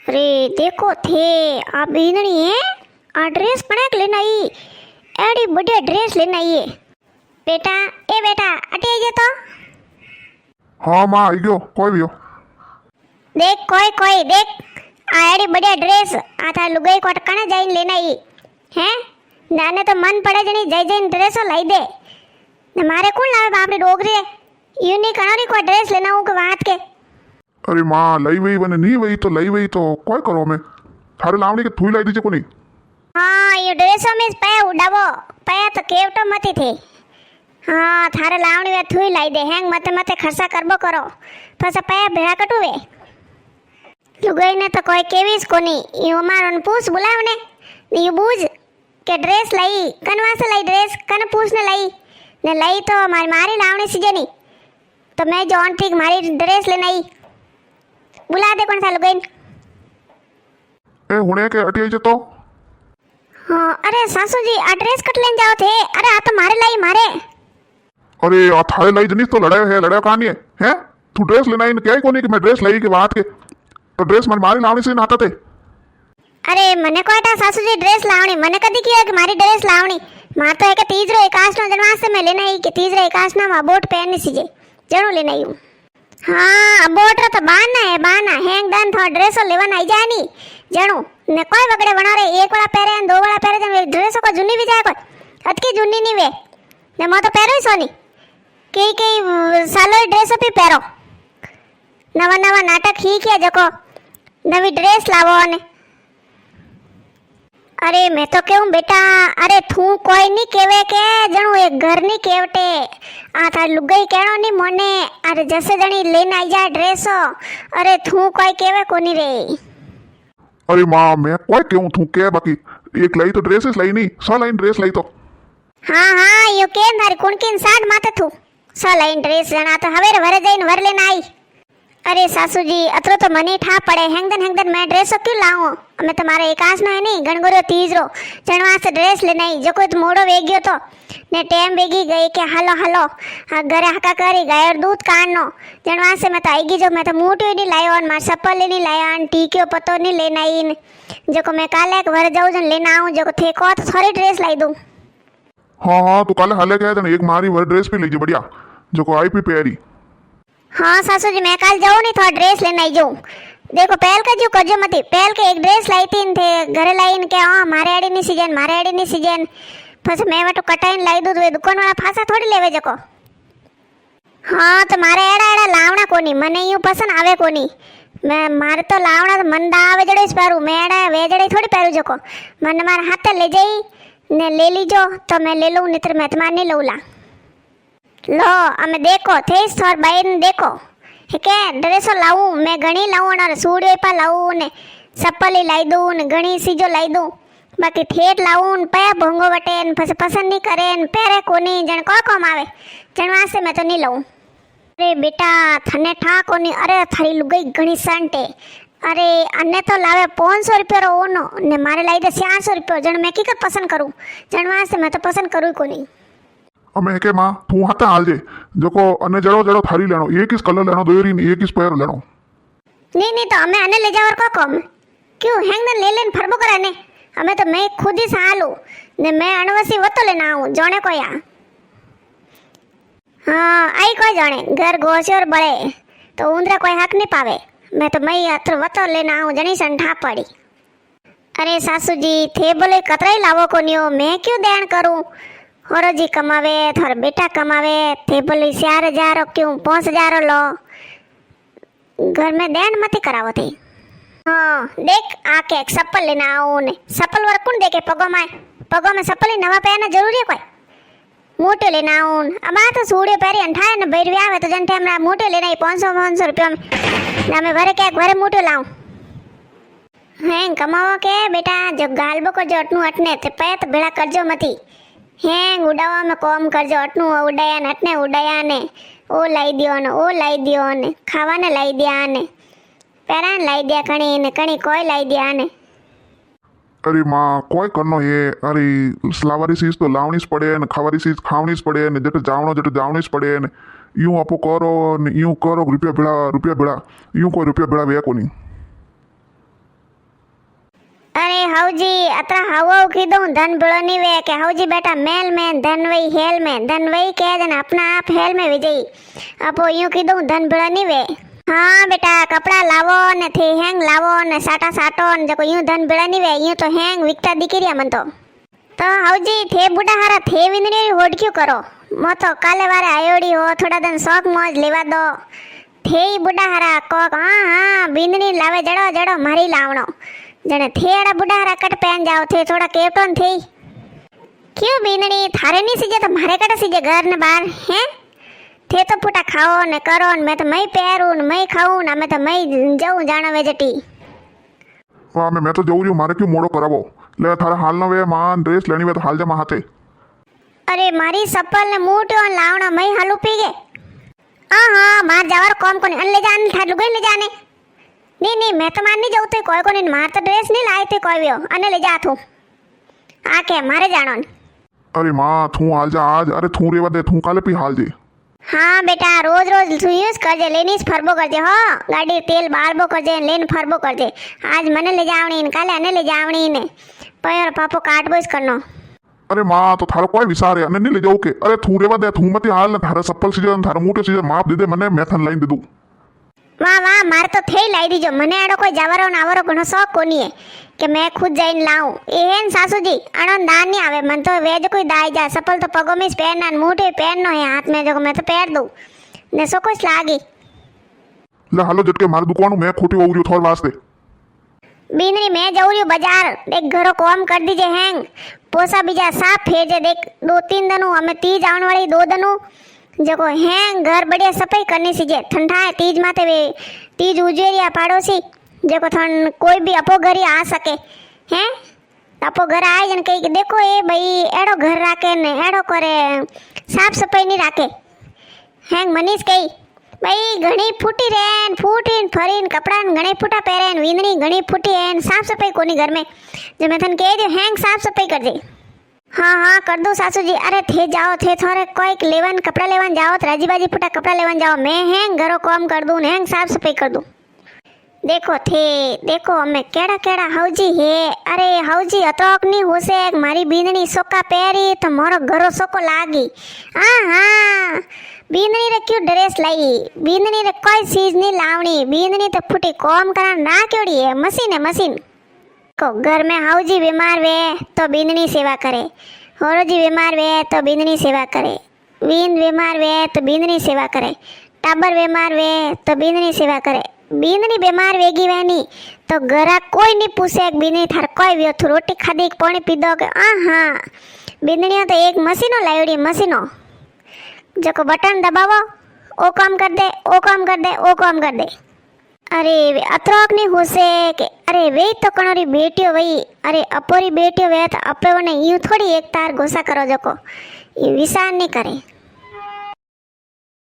अरे देखो थे आ बीननी है आ ड्रेस कणक लेना आई एडी बढ़िया ड्रेस लेना आई है बेटा ए बेटा अटे आई तो हाँ माँ आई गयो कोई भी हो देख कोई कोई देख आ एडी बढ़िया ड्रेस आ था लुगाई कोट कणे जाइन लेना आई हैं नाने तो मन पड़े जनी जय जय ड्रेसो लाई दे ने मारे कोण लावे बापड़ी डोगरी यूनी कणारी को ड्रेस लेना हूं के बात के अरे माँ लई वही बने नहीं वही तो लई वही तो कोई करो मैं थारे लावणी के थूई लाई दीजिए को नहीं हाँ ये ड्रेसो में पे उड़ावो पे तो केवटो मती थी हाँ थारे लावणी वे थूई लाई दे हैंग मते मते खर्चा करबो करो फस पे भेड़ा कटुवे लुगाई ने तो कोई केवीस कोनी यो मारन पूछ बुलाव ने यू बूझ के ड्रेस लाई कनवा से लाई ड्रेस कन पूछ ने लाई तो मारी लावणी सीजे नहीं तो मैं जॉन ठीक मारी ड्रेस लेना आई बुला दे कौन सा लुगाई ए हुणे के अटी आई तो हाँ अरे सासू जी आ ड्रेस कट लेन जाओ थे अरे आ तो मारे लाई मारे अरे आ थारे लाई जनीस तो लड़ायो कहानी है हैं तू ड्रेस लेना ही क्या ही कोनी कि मैं ड्रेस लाई के बात के तो ड्रेस मन मारी लावणी से नाता थे अरे मने कोटा सासू जी ड्रेस लावणी मने कदी किया कि मारी ड्रेस लावणी मार तो एक तीजरो एकाश नो जनवास से मैं लेना ही कि तीजरो एकाश ना अबोट पहननी सीजे जणो लेना ही हाँ अबोट रो तो बाना हैंग दन थो ड्रेसो लेवन आई जानी जणो ने कोई वगड़े बना रे एक वाला पहरे दो वाला पहरे जन ड्रेसो को जुनी भी जाए कोई अतकी जुनी नहीं वे ने मो तो पहरो ही सोनी कई सालो ड्रेसो भी पहरो नवा नवा नाटक ही किया जको नवी ड्रेस लावो ने अरे मैं तो कहूं बेटा अरे थू कोई नहीं केवे के जणो एक घर नहीं केवटे आ था लुगाई कहणो नहीं मोने अरे जैसे जणी लेने आई जा ड्रेसो अरे थू कोई केवे कोनी रे अरे माँ मैं कोई क्यों थू के बाकी एक लाई तो ड्रेसेस लाई नहीं 100 लाइन ड्रेस लाई तो हाँ यो केम थारी कुणकीन साड माथे थू 100 लाइन ड्रेस जणा तो हवेर वरे जईन वर लेने आई अरे सासू जी अतरो तो मनी ठा पड़े हैंगदन मैं ड्रेसो क्यों लाऊं मैं तुम्हारे एकाश ना है नहीं गणगोरो तीजरो चणवा से ड्रेस ले नहीं जो कोई तो मोड़ो वे गयो तो ने टेम वेगी गई के हालो घरे हका करी गाय और दूध काढ़नो चणवा से मैं तो आईगी जो मैं तो मूठियो नहीं लायो और मार चप्पल नहीं लाया टीकियो पतो नहीं लेना आई जो को मैं काले वर जाऊं जन लेना आऊं जो को थे को तो सारी ड्रेस लाई दूं हाँ तू काले हाले क्या एक मारी वर ड्रेस भी लीजिए बढ़िया जो को आई भी पैरी हाँ सासू जी मैं कल जाऊँ नहीं थोड़ा ड्रेस लेना ही जाऊँ देखो पहल का जो करजो मती पहल के एक ड्रेस लाई थी थे घरे लाई के हाँ मारे आड़ी नहीं सीजन फिर मैं वटो कटाइन लाई दूँ तो दुकान वाला फासा थोड़ी लेवे जको हाँ तो मारे एड़ा लावना कोनी मने यूँ पसंद आवे कोनी मैं मारे तो लावना तो मन दा आवे जड़े पैरू मैं एड़ा वे जड़े थोड़ी पैरू जको मन मारे हाथ ले जाई ने ले लीजो तो मैं ले लूँ नहीं तो मैं तुम्हारे नहीं लूला लो अमे देखो थेस थोर बाइन देखो के ड्रेसो लाऊं मैं घणी लाऊं और सूड़ियो पा लाऊं ने चप्पली लाई दूं ने घणी सीजो लाई दूं बाकी ठेठ लाऊं पे भोंगो वटे न पसंद नहीं करे न पेरे कोनी जण को कम आवे जण वास्ते मैं तो नहीं लाऊं अरे बेटा थने ठा कोनी अरे थारी लुगाई घणी संटे अरे अन्ने तो लावे 500 रुपया रो ओनो ने मारे लाई दे 400 रुपया जण मैं की पसंद करूं जण वास्ते मैं तो पसंद करूं कोनी अमे के माँ तू हाथ हाल जे जोको अने जड़ो थारी लेनो एक किस कलर लेनो दोरी एक किस पैर लेनो नहीं तो हमें अने ले जावर को कम क्यों हैंगन ले लेन फरबो करे ने हमें तो मैं खुद ही सालू ने मैं अनवसी वतो लेना आऊं जोने को या हाँ आई कोई जाने घर गोसे और बड़े तो उंदरा कोई हक नहीं पावे मैं तो मैं अत्र वतो लेना आऊं जनी संठा पड़ी अरे सासू जी थे बोले कतराई लावो कोनियो मैं क्यों देण करूं होरो जी कमावे थार बेटा कमावे थे बोली 4000 क्यों 5000 लो घर में देन मत करावो थे हाँ देख आके एक चप्पल लेना आऊं ने चप्पल वर कौन देखे पगो में चप्पल ही नवा पहनना जरूरी है कोई मोटे लेना आऊं अब आ तो सूड़े पैरी अंठाए न बैर आवे तो जंटे हमरा मोटे लेना ही 500 रुपया में ना मैं भरे क्या घरे मोटे लाऊं हैं कमाओ के बेटा जो गालबो को जो अटनु अटने ते पैत बेड़ा करजो मती हैं उड़ावा में कॉम करजो अटनु उड़ाया ने अटने उड़ाया ने ओ लाई दियो ने खावा ने लाई दिया ने पेरान लाई दिया कणी कोई लाई दिया ने अरे माँ कोई करनो ये अरे लावारी चीज तो लावनी ज पड़े ने खावारी चीज खावनी ज पड़े ने जट जावनी ज पड़े ने यूं आपो करो ने यूं करो रुपया भेड़ा यूं कोई रुपया भेड़ा वे कोनी हाउजी अतरा हावो कीधो धन बिलो नहीं वे के हाउजी बेटा मेल में धन वही हेल में धन वही कह देना अपना आप हेल में विजयी अपो यूं कीधो धन बिलो नहीं वे हाँ बेटा कपड़ा लावो ने थे हैंग लावो ने साटा साटो ने जको यूं धन बिलो नहीं वे यूं तो हैंग विकता दिकरिया मन तो हाउजी थे बुढ़ा हारा थे विंदनी होड़ क्यों करो मो तो काले वारे आयोड़ी हो थोड़ा दिन शौक मौज लेवा दो थे ही बुढ़ा हारा कोक हाँ बिंदनी लावे जड़ो जड़ो मारी लावणो जने थेड़ा बुढ़ा हारा कट पहन जाओ थे थोड़ा केवटोन थे क्यों बिंदनी थारे नहीं सीजे तो मारे कट सीजे घर ने बाहर हैं थे तो पुटा खाओ ने करो ने मैं तो मई पहरू ने मई खाऊं ना मैं तो मई जाऊं जाना वेजटी हाँ मैं तो जाऊँ मारे क्यों मोड़ो करावो ले थारा हाल न वे मां ड्रेस लेनी वे तो हाल जा मां हाथे अरे मारी सप्पल ने मूठो लावणो मई हालू पी गे हाँ हाँ मार जावर कॉम को ले जाने था लुगाई ले जाने नहीं नहीं मैं तो मान नहीं जाऊँ तो कोई को नहीं मार तो ड्रेस नहीं लाई थे कोई भी हो अने ले जा तू आके मारे जानो अरे मां तू हाल जा आज अरे तू रेवा दे तू काले पी हाल जी हाँ बेटा रोज रोज तू यूज कर जे लेनी फरबो कर जे हो गाड़ी तेल बालबो कर जे लेन फरबो कर जे आज मने ले जावणी ने काले अने ले जावणी ने पर पापो काटबो ज करनो अरे मां तो थारो कोई विचार है अने नहीं ले जाऊ के अरे तू रेवा दे तू मती हाल ने थारा सप्पल सीजन थारा मोटे सीजन माप दे दे मने मेथन लाइन दे दू वाह वाह मार तो थे लाई दीजो मने आड़ो कोई जावरो न आवरो घणो शौक कोनी है कि मैं खुद जाइन लाऊं एहेन सासूजी अणो दान नहीं आवे मन तो वेज कोई दाई जा सपल तो पगो में पहनना मुठे पहननो है हाथ में जो मैं तो पहन दूं ने सो कुछ लागी ले हालो झटके मार दुकान मैं खोटी हो रही थोड़ वास्ते बीनरी मैं जाऊ रही बाजार देख घरो काम कर दीजे हैंग पोसा बीजा साफ फेर जे देख 2-3 दनु हमें तीज आवन वाली 2 दनु जको हैं घर बढ़िया सफाई करनी सीजे ठंडा है तीज माते वे तीज उजेरिया पाड़ोसी जको थन कोई भी अपो घर ही आ सके हैं अपो घर आए जन कही देखो ए भाई एड़ो घर राखे ने एड़ो करे साफ सफाई नहीं राखे हैं मनीष कही भाई घणी फूटी रेन फूटीन फरीन कपड़ा घणे फूटा पहरेन वींदनी घणी फूटी है साफ सफाई कोनी घर में जो मैं थन कह दे हैं साफ सफाई कर दे हाँ हाँ कर दो सासू जी अरे थे जाओ थे थोड़े कोई लेवन कपड़ा लेवन जाओ तो राजी बाजी फुटा कपड़ा लेवन जाओ मैं हैं घरों काम कर दूँ हैं साफ सफाई कर दूँ देखो थे देखो हमें केड़ा केड़ा हाउजी है अरे हाउजी अतोक नहीं हो से मारी बींदनी सोका पहरी तो मोरो घरो सोको लागी हाँ हाँ बींदनी रे क्यों ड्रेस लाई बींदनी रे कोई चीज नहीं लावनी बींदनी तो फुटी काम करा ना क्योड़ी है मशीन है मशीन को घर में हाउजी बीमार वे तो बींदनी सेवा करे होरोजी बीमार वे तो बींदनी सेवा करे बींद बीमार वे तो बींदनी सेवा करे टाबर बीमार वे तो बींदनी सेवा करे बींदनी बीमार वेगी वेनी तो घरा कोई नहीं पूछे बींदनी थार कोई भी थू रोटी खाधी पानी पीधो के हाँ बींदनी तो एक मशीनो लावड़ी मशीनो जो बटन दबावो ओ काम कर दे ओ काम कर दे ओ काम कर दे अरे अतरोक नहीं हो से के अरे वे तो कणोरी बेटियो वही अरे अपोरी बेटियो वे तो अपने यूं थोड़ी एक तार घोषा करो जको ये विचार नहीं करे